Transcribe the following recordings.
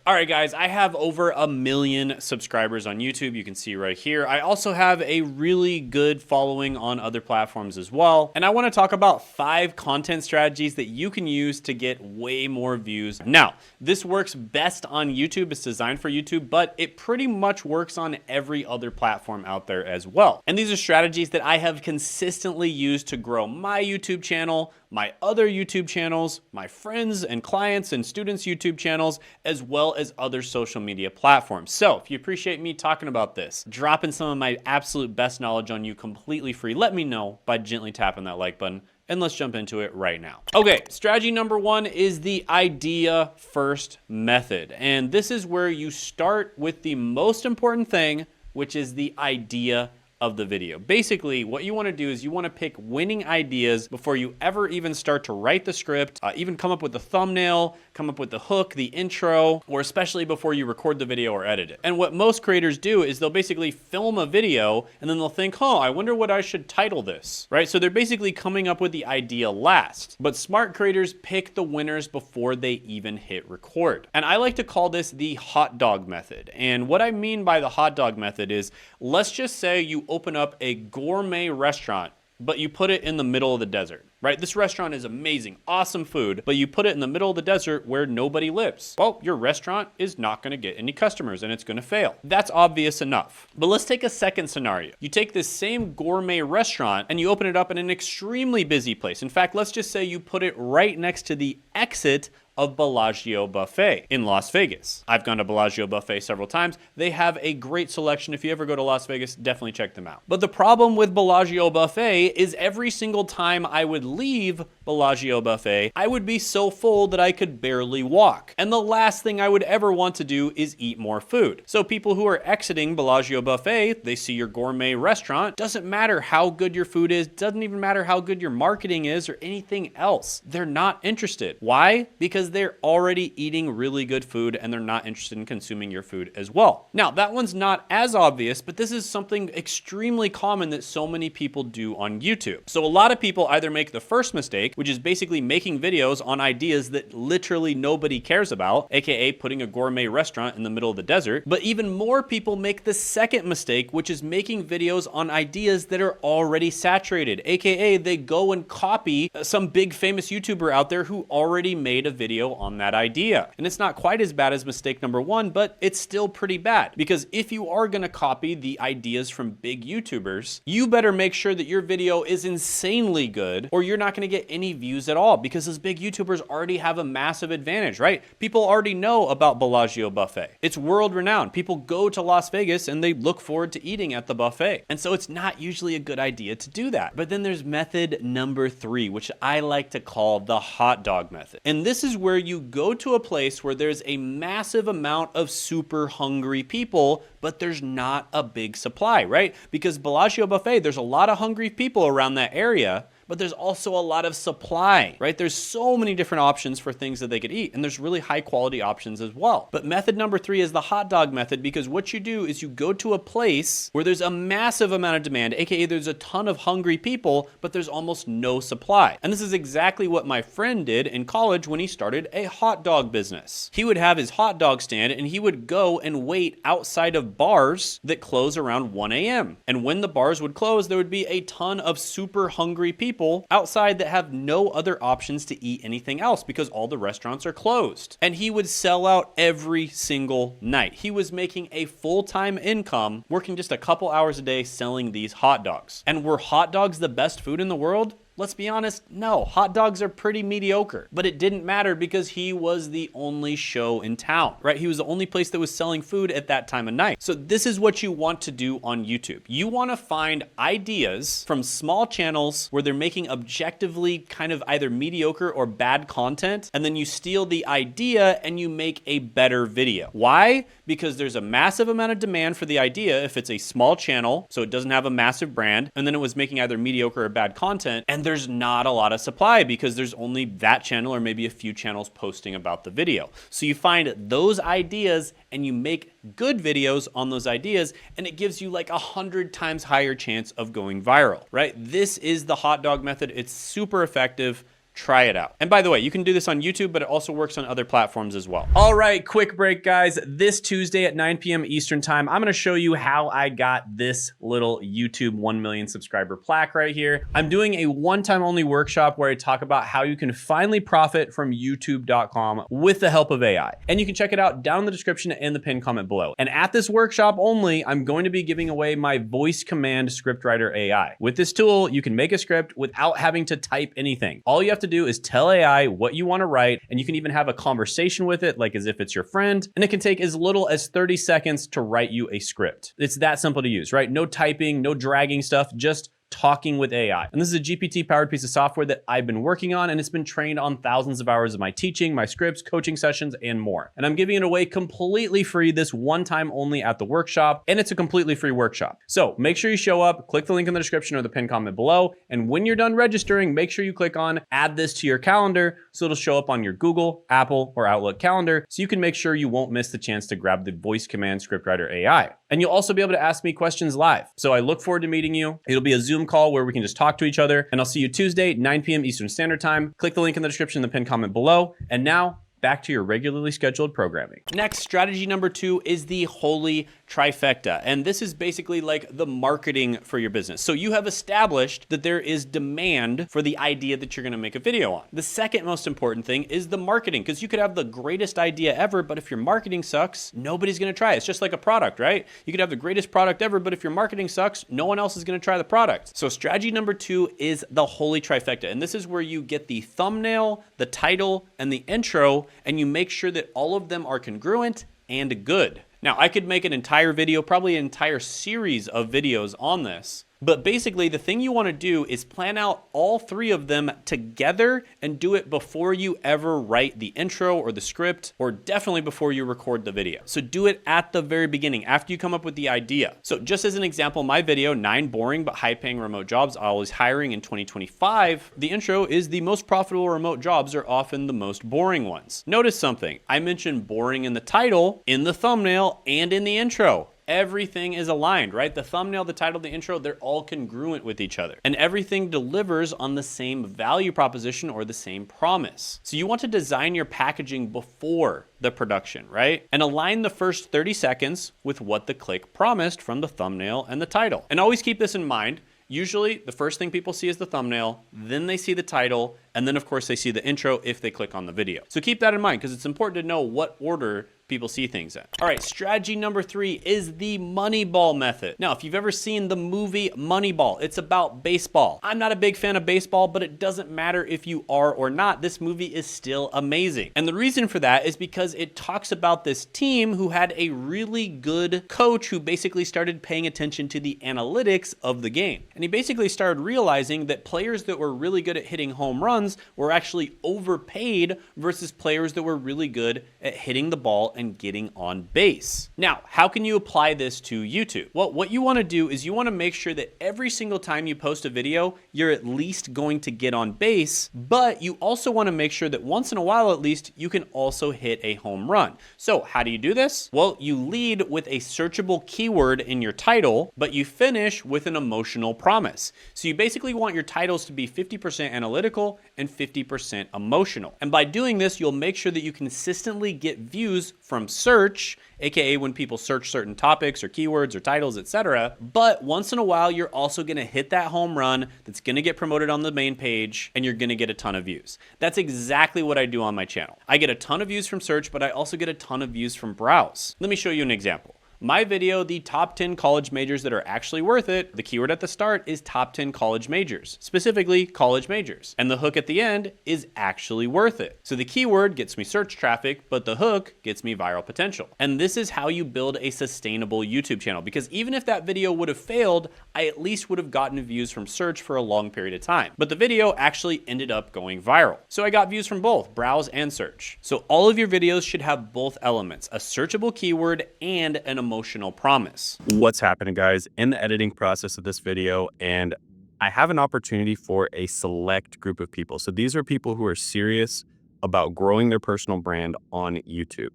All right, guys, I have over 1 million subscribers on YouTube. You can see right here. I also have a really good following on other platforms as well. And I want to talk about 5 content strategies that you can use to get way more views. Now, this works best on YouTube. It's designed for YouTube, but it pretty much works on every other platform out there as well. And these are strategies that I have consistently used to grow my YouTube channel, my other YouTube channels, my friends and clients and students' YouTube channels, as well as other social media platforms. So if you appreciate me talking about this, dropping some of my absolute best knowledge on you completely free, let me know by gently tapping that like button. And let's jump into it right now. Okay, strategy number 1 is the idea first method. And this is where you start with the most important thing, which is the idea of the video. Basically, what you want to do is you want to pick winning ideas before you ever even start to write the script, even come up with the thumbnail, come up with the hook, the intro, or especially before you record the video or edit it. And what most creators do is they'll basically film a video and then they'll think, I wonder what I should title this, right? So they're basically coming up with the idea last. But smart creators pick the winners before they even hit record. And I like to call this the hot dog method. And what I mean by the hot dog method is, let's just say you open up a gourmet restaurant, but you put it in the middle of the desert, right? This restaurant is amazing, awesome food, but you put it in the middle of the desert where nobody lives. Well, your restaurant is not going to get any customers and it's going to fail. That's obvious enough. But let's take a second scenario. You take this same gourmet restaurant and you open it up in an extremely busy place. In fact, let's just say you put it right next to the exit of Bellagio Buffet in Las Vegas. I've gone to Bellagio Buffet several times. They have a great selection. If you ever go to Las Vegas, definitely check them out. But the problem with Bellagio Buffet is every single time I would leave Bellagio Buffet, I would be so full that I could barely walk. And the last thing I would ever want to do is eat more food. So people who are exiting Bellagio Buffet, they see your gourmet restaurant. Doesn't matter how good your food is, doesn't even matter how good your marketing is or anything else. They're not interested. Why? Because they're already eating really good food and they're not interested in consuming your food as well. Now, that one's not as obvious, but this is something extremely common that so many people do on YouTube. So a lot of people either make the first mistake, which is basically making videos on ideas that literally nobody cares about, aka putting a gourmet restaurant in the middle of the desert. But even more people make the second mistake, which is making videos on ideas that are already saturated, aka they go and copy some big famous YouTuber out there who already made a video on that idea. And it's not quite as bad as mistake number 1, but it's still pretty bad, because if you are going to copy the ideas from big YouTubers, you better make sure that your video is insanely good or you're not going to get any views at all, because those big YouTubers already have a massive advantage, right? People already know about Bellagio Buffet. It's world renowned. People go to Las Vegas and they look forward to eating at the buffet. And so it's not usually a good idea to do that. But then there's method number 3, which I like to call the hot dog method. And this is where you go to a place where there's a massive amount of super hungry people, but there's not a big supply, right? Because Bellagio Buffet, there's a lot of hungry people around that area, but there's also a lot of supply, right? There's so many different options for things that they could eat, and there's really high quality options as well. But method number 3 is the hot dog method, because what you do is you go to a place where there's a massive amount of demand, aka there's a ton of hungry people, but there's almost no supply. And this is exactly what my friend did in college when he started a hot dog business. He would have his hot dog stand and he would go and wait outside of bars that close around 1 a.m. And when the bars would close, there would be a ton of super hungry people outside that have no other options to eat anything else because all the restaurants are closed. And he would sell out every single night. He was making a full-time income working just a couple hours a day selling these hot dogs. And were hot dogs the best food in the world? Let's be honest, no. Hot dogs are pretty mediocre, but it didn't matter because he was the only show in town, right? He was the only place that was selling food at that time of night. So this is what you want to do on YouTube. You want to find ideas from small channels where they're making objectively kind of either mediocre or bad content, and then you steal the idea and you make a better video. Why? Because there's a massive amount of demand for the idea if it's a small channel, so it doesn't have a massive brand, and then it was making either mediocre or bad content, and there's not a lot of supply because there's only that channel or maybe a few channels posting about the video. So you find those ideas and you make good videos on those ideas, and it gives you like 100 times higher chance of going viral, right? This is the hot dog method. It's super effective. Try it out. And by the way, you can do this on YouTube, but it also works on other platforms as well. All right, quick break, guys. This Tuesday at 9 p.m. Eastern time, I'm gonna show you how I got this little YouTube 1 million subscriber plaque right here. I'm doing a one-time only workshop where I talk about how you can finally profit from youtube.com with the help of AI. And you can check it out down in the description and the pinned comment below. And at this workshop only, I'm going to be giving away my voice command scriptwriter AI. With this tool, you can make a script without having to type anything. All you have to do is tell AI what you want to write, and you can even have a conversation with it, like as if it's your friend, and it can take as little as 30 seconds to write you a script. It's that simple to use, right? No typing, no dragging stuff, just talking with AI. And this is a GPT-powered piece of software that I've been working on, and it's been trained on thousands of hours of my teaching, my scripts, coaching sessions, and more. And I'm giving it away completely free this one time only at the workshop, and it's a completely free workshop. So make sure you show up, click the link in the description or the pinned comment below, and when you're done registering, make sure you click on add this to your calendar so it'll show up on your Google, Apple, or Outlook calendar so you can make sure you won't miss the chance to grab the voice command scriptwriter AI. And you'll also be able to ask me questions live. So I look forward to meeting you. It'll be a Zoom call where we can just talk to each other. And I'll see you Tuesday, 9 p.m. Eastern Standard Time. Click the link in the description, the pinned comment below. And now, back to your regularly scheduled programming. Next, strategy number 2 is the holy trifecta. And this is basically like the marketing for your business. So you have established that there is demand for the idea that you're gonna make a video on. The second most important thing is the marketing, because you could have the greatest idea ever, but if your marketing sucks, nobody's gonna try it. It's just like a product, right? You could have the greatest product ever, but if your marketing sucks, no one else is gonna try the product. So strategy number 2 is the holy trifecta. And this is where you get the thumbnail, the title, and the intro, and you make sure that all of them are congruent and good. Now, I could make an entire video, probably an entire series of videos on this. But basically, the thing you want to do is plan out all 3 of them together and do it before you ever write the intro or the script, or definitely before you record the video. So do it at the very beginning, after you come up with the idea. So just as an example, my video, 9 boring but high-paying remote jobs always hiring in 2025, the intro is the most profitable remote jobs are often the most boring ones. Notice something. I mentioned boring in the title, in the thumbnail, and in the intro. Everything is aligned, right? The thumbnail, the title, the intro, they're all congruent with each other. And everything delivers on the same value proposition or the same promise. So you want to design your packaging before the production, right? And align the first 30 seconds with what the click promised from the thumbnail and the title. And always keep this in mind. Usually the first thing people see is the thumbnail, then they see the title, and then of course they see the intro if they click on the video. So keep that in mind because it's important to know what order people see things in. All right, strategy number 3 is the Moneyball method. Now, if you've ever seen the movie Moneyball, it's about baseball. I'm not a big fan of baseball, but it doesn't matter if you are or not. This movie is still amazing. And the reason for that is because it talks about this team who had a really good coach who basically started paying attention to the analytics of the game. And he basically started realizing that players that were really good at hitting home runs were actually overpaid versus players that were really good at hitting the ball and getting on base. Now, how can you apply this to YouTube? Well, what you want to do is you want to make sure that every single time you post a video, you're at least going to get on base, but you also want to make sure that once in a while at least, you can also hit a home run. So how do you do this? Well, you lead with a searchable keyword in your title, but you finish with an emotional promise. So you basically want your titles to be 50% analytical and 50% emotional. And by doing this, you'll make sure that you consistently get views from search, aka when people search certain topics or keywords or titles, etc. But once in a while, you're also gonna hit that home run that's gonna get promoted on the main page and you're gonna get a ton of views. That's exactly what I do on my channel. I get a ton of views from search, but I also get a ton of views from browse. Let me show you an example. My video, the top 10 college majors that are actually worth it, the keyword at the start is top 10 college majors, specifically college majors. And the hook at the end is actually worth it. So the keyword gets me search traffic, but the hook gets me viral potential. And this is how you build a sustainable YouTube channel, because even if that video would have failed, I at least would have gotten views from search for a long period of time. But the video actually ended up going viral. So I got views from both browse and search. So all of your videos should have both elements, a searchable keyword and an emotional promise. What's happening, guys? In the editing process of this video, and I have an opportunity for a select group of people. So these are people who are serious about growing their personal brand on YouTube.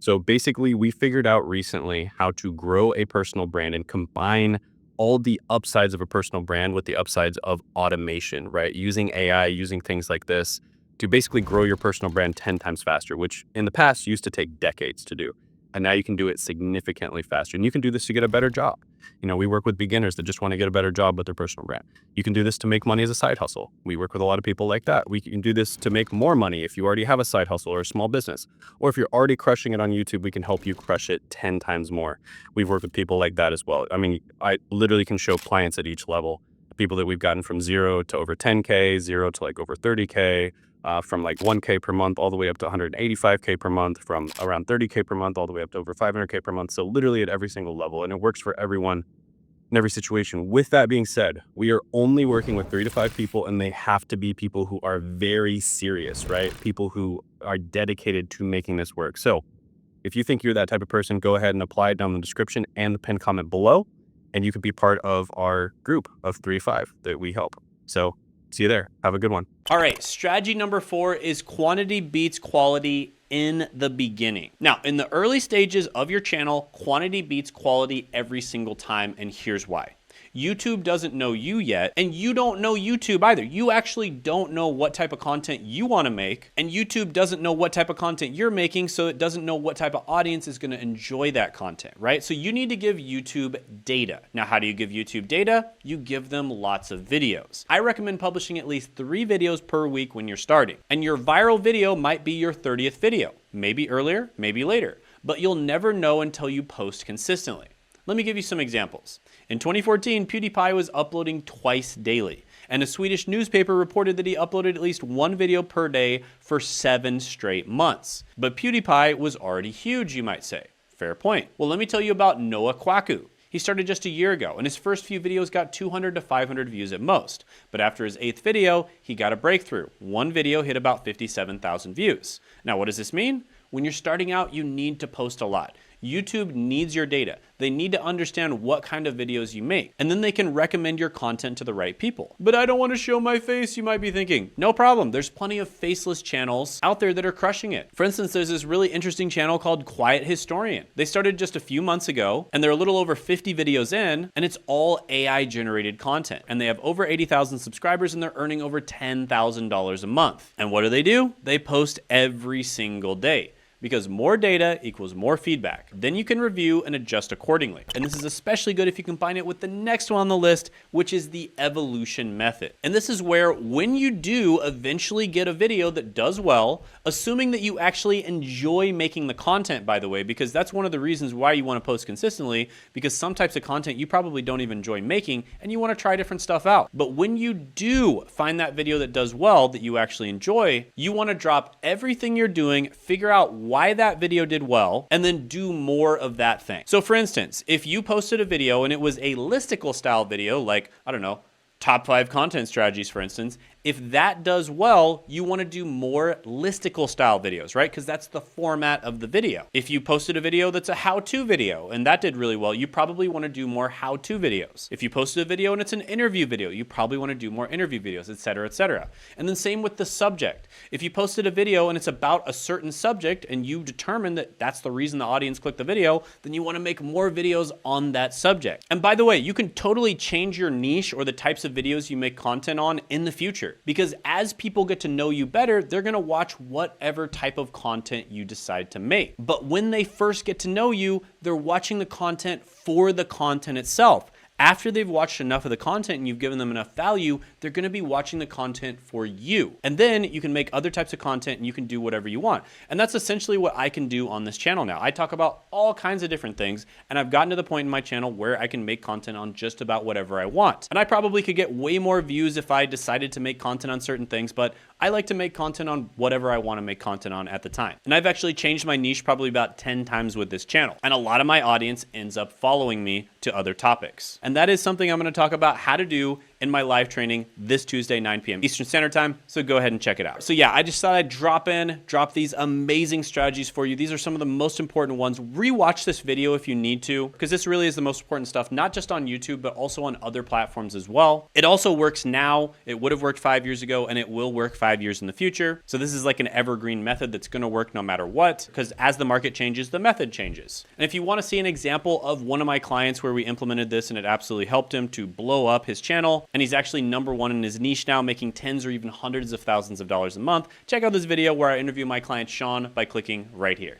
So basically, we figured out recently how to grow a personal brand and combine all the upsides of a personal brand with the upsides of automation, right? Using AI, using things like this to basically grow your personal brand 10 times faster, which in the past used to take decades to do. And now you can do it significantly faster. And you can do this to get a better job. We work with beginners that just want to get a better job with their personal brand. You can do this to make money as a side hustle. We work with a lot of people like that. We can do this to make more money if you already have a side hustle or a small business. Or if you're already crushing it on YouTube, we can help you crush it 10 times more. We've worked with people like that as well. I literally can show clients at each level, people that we've gotten from 0 to over 10K, 0 to like over 30K, from like 1K per month all the way up to 185K per month, from around 30K per month all the way up to over 500K per month. So literally at every single level, and it works for everyone in every situation. With that being said, we are only working with 3 to 5 people, and they have to be people who are very serious, right? People who are dedicated to making this work. So if you think you're that type of person, go ahead and apply it down in the description and the pinned comment below, and you can be part of our group of 3 to 5 that we help. So see you there. Have a good one. All right, strategy number 4 is quantity beats quality in the beginning. Now, in the early stages of your channel, quantity beats quality every single time, and here's why. YouTube doesn't know you yet, and you don't know YouTube either. You actually don't know what type of content you want to make, and YouTube doesn't know what type of content you're making, so it doesn't know what type of audience is going to enjoy that content, right? So you need to give YouTube data. Now, how do you give YouTube data? You give them lots of videos. I recommend publishing at least 3 videos per week when you're starting, and your viral video might be your 30th video, maybe earlier, maybe later, but you'll never know until you post consistently. Let me give you some examples. In 2014, PewDiePie was uploading twice daily, and a Swedish newspaper reported that he uploaded at least 1 video per day for 7 straight months. But PewDiePie was already huge, you might say. Fair point. Well, let me tell you about Noah Kwaku. He started just a year ago, and his first few videos got 200 to 500 views at most. But after his 8th video, he got a breakthrough. One video hit about 57,000 views. Now, what does this mean? When you're starting out, you need to post a lot. YouTube needs your data. They need to understand what kind of videos you make, and then they can recommend your content to the right people. But I don't want to show my face, you might be thinking. No problem, there's plenty of faceless channels out there that are crushing it. For instance, there's this really interesting channel called Quiet Historian. They started just a few months ago, and they're a little over 50 videos in, and it's all AI generated content. And they have over 80,000 subscribers, and they're earning over $10,000 a month. And what do? They post every single day, because more data equals more feedback. Then you can review and adjust accordingly. And this is especially good if you combine it with the next one on the list, which is the evolution method. And this is where when you do eventually get a video that does well, assuming that you actually enjoy making the content, by the way, because that's one of the reasons why you want to post consistently, because some types of content you probably don't even enjoy making, and you want to try different stuff out. But when you do find that video that does well, that you actually enjoy, you want to drop everything you're doing, figure out why that video did well, and then do more of that thing. So for instance, if you posted a video and it was a listicle style video, like, I don't know, top 5 content strategies, for instance, if that does well, you want to do more listicle style videos, right? Because that's the format of the video. If you posted a video that's a how-to video and that did really well, you probably want to do more how-to videos. If you posted a video and it's an interview video, you probably want to do more interview videos, etc., etc. And then same with the subject. If you posted a video and it's about a certain subject and you determine that that's the reason the audience clicked the video, then you want to make more videos on that subject. And by the way, you can totally change your niche or the types of videos you make content on in the future. Because as people get to know you better, they're gonna watch whatever type of content you decide to make. But when they first get to know you, they're watching the content for the content itself. After they've watched enough of the content and you've given them enough value, they're gonna be watching the content for you. And then you can make other types of content and you can do whatever you want. And that's essentially what I can do on this channel now. I talk about all kinds of different things, and I've gotten to the point in my channel where I can make content on just about whatever I want. And I probably could get way more views if I decided to make content on certain things, but I like to make content on whatever I want to make content on at the time. And I've actually changed my niche probably about 10 times with this channel. And a lot of my audience ends up following me to other topics. And that is something I'm going to talk about how to do in my live training this Tuesday, 9 p.m. Eastern Standard Time. So go ahead and check it out. So yeah, I just thought I'd drop these amazing strategies for you. These are some of the most important ones. Rewatch this video if you need to, because this really is the most important stuff, not just on YouTube, but also on other platforms as well. It also works now. It would have worked 5 years ago, and it will work 5 years in the future. So this is like an evergreen method that's going to work no matter what, because as the market changes, the method changes. And if you want to see an example of one of my clients where we implemented this and it absolutely helped him to blow up his channel, and he's actually #1 in his niche now, making tens or even hundreds of thousands of dollars a month, check out this video where I interview my client Sean by clicking right here.